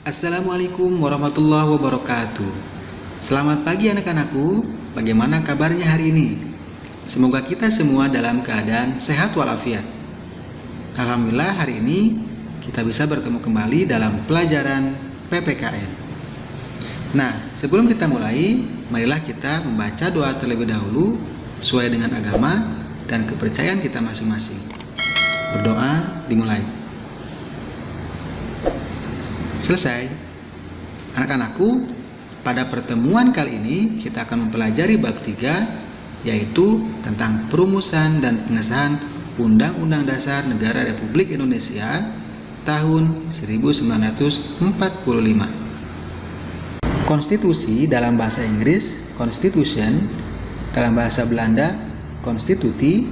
Assalamualaikum warahmatullahi wabarakatuh. Selamat pagi anak-anakku, bagaimana kabarnya hari ini? Semoga kita semua dalam keadaan sehat walafiat. Alhamdulillah hari ini kita bisa bertemu kembali dalam pelajaran PPKN. Nah, sebelum kita mulai, marilah kita membaca doa terlebih dahulu sesuai dengan agama dan kepercayaan kita masing-masing. Berdoa dimulai. Selesai. Anak-anakku, pada pertemuan kali ini kita akan mempelajari bab 3, yaitu tentang perumusan dan pengesahan Undang-Undang Dasar Negara Republik Indonesia tahun 1945. Konstitusi dalam bahasa Inggris Constitution, dalam bahasa Belanda Constitutie,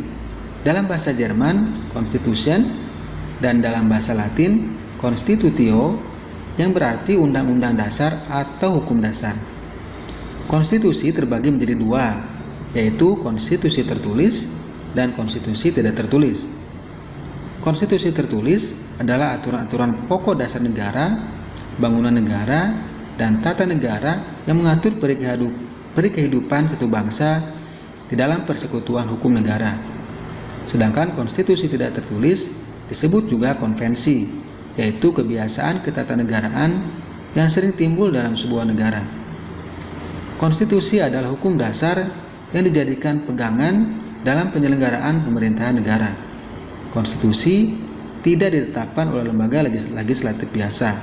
dalam bahasa Jerman Constitution, dan dalam bahasa Latin Constitutio, yang berarti undang-undang dasar atau hukum dasar. Konstitusi terbagi menjadi dua, yaitu konstitusi tertulis dan konstitusi tidak tertulis. Konstitusi tertulis adalah aturan-aturan pokok dasar negara, bangunan negara, dan tata negara yang mengatur peri kehidupan satu bangsa di dalam persekutuan hukum negara. Sedangkan konstitusi tidak tertulis disebut juga konvensi, yaitu kebiasaan ketatanegaraan yang sering timbul dalam sebuah negara. Konstitusi adalah hukum dasar yang dijadikan pegangan dalam penyelenggaraan pemerintahan negara. Konstitusi tidak ditetapkan oleh lembaga legislatif biasa,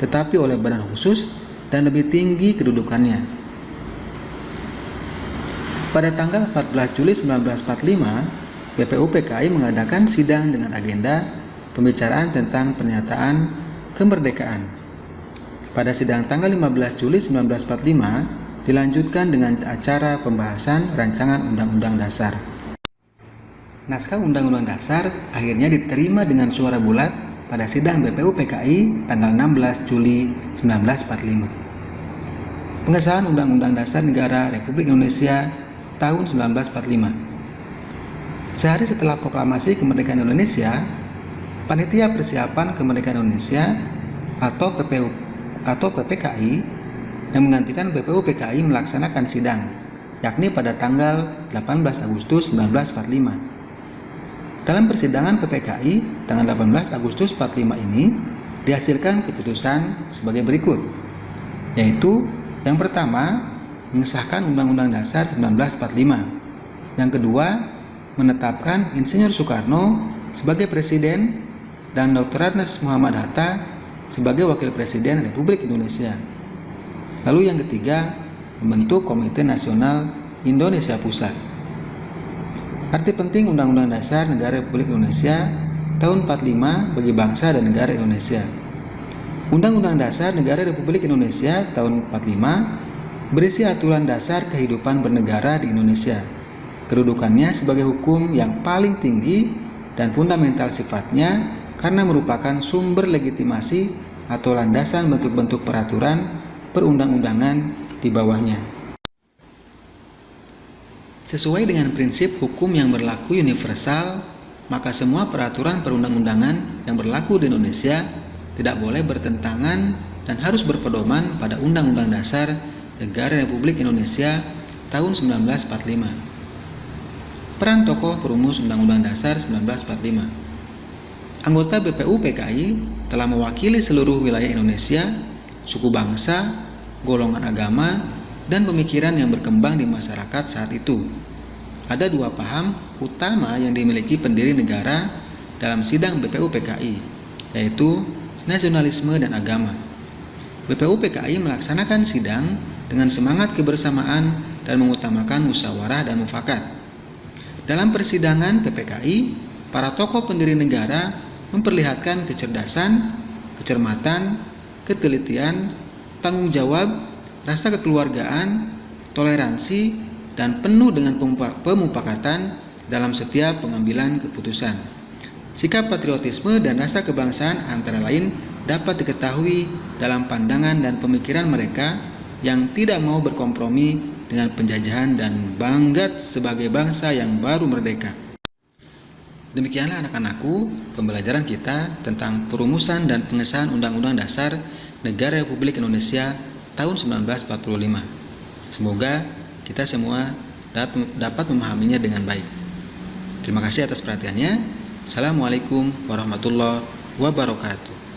tetapi oleh badan khusus dan lebih tinggi kedudukannya. Pada tanggal 14 Juli 1945, BPUPKI mengadakan sidang dengan agenda pembicaraan tentang pernyataan kemerdekaan. Pada sidang tanggal 15 Juli 1945 dilanjutkan dengan acara pembahasan rancangan Undang-Undang Dasar. Naskah Undang-Undang Dasar akhirnya diterima dengan suara bulat pada sidang BPUPKI tanggal 16 Juli 1945. Pengesahan Undang-Undang Dasar Negara Republik Indonesia tahun 1945. Sehari setelah proklamasi kemerdekaan Indonesia, Panitia Persiapan Kemerdekaan Indonesia atau PPKI yang menggantikan BPUPKI melaksanakan sidang, yakni pada tanggal 18 Agustus 1945. Dalam persidangan PPKI tanggal 18 Agustus 45 ini dihasilkan keputusan sebagai berikut, yaitu yang pertama, mengesahkan Undang-Undang Dasar 1945. Yang kedua, menetapkan Insinyur Soekarno sebagai Presiden dan Dr. Ratna Muhammad Hatta sebagai Wakil Presiden Republik Indonesia. Lalu yang ketiga, membentuk Komite Nasional Indonesia Pusat. Arti penting Undang-Undang Dasar Negara Republik Indonesia tahun 45 bagi bangsa dan negara Indonesia. Undang-Undang Dasar Negara Republik Indonesia tahun 45 berisi aturan dasar kehidupan bernegara di Indonesia. Kedudukannya sebagai hukum yang paling tinggi dan fundamental sifatnya karena merupakan sumber legitimasi atau landasan bentuk-bentuk peraturan perundang-undangan di bawahnya. Sesuai dengan prinsip hukum yang berlaku universal, maka semua peraturan perundang-undangan yang berlaku di Indonesia tidak boleh bertentangan dan harus berpedoman pada Undang-Undang Dasar Negara Republik Indonesia tahun 1945. Peran tokoh perumus Undang-Undang Dasar 1945. Anggota BPUPKI telah mewakili seluruh wilayah Indonesia, suku bangsa, golongan agama, dan pemikiran yang berkembang di masyarakat saat itu. Ada dua paham utama yang dimiliki pendiri negara dalam sidang BPUPKI, yaitu nasionalisme dan agama. BPUPKI melaksanakan sidang dengan semangat kebersamaan dan mengutamakan musyawarah dan mufakat. Dalam persidangan PPKI, para tokoh pendiri negara memperlihatkan kecerdasan, kecermatan, ketelitian, tanggung jawab, rasa kekeluargaan, toleransi, dan penuh dengan pemufakatan dalam setiap pengambilan keputusan. Sikap patriotisme dan rasa kebangsaan antara lain dapat diketahui dalam pandangan dan pemikiran mereka yang tidak mau berkompromi dengan penjajahan dan bangga sebagai bangsa yang baru merdeka. Demikianlah anak-anakku, pembelajaran kita tentang perumusan dan pengesahan Undang-Undang Dasar Negara Republik Indonesia tahun 1945. Semoga kita semua dapat memahaminya dengan baik. Terima kasih atas perhatiannya. Assalamualaikum warahmatullahi wabarakatuh.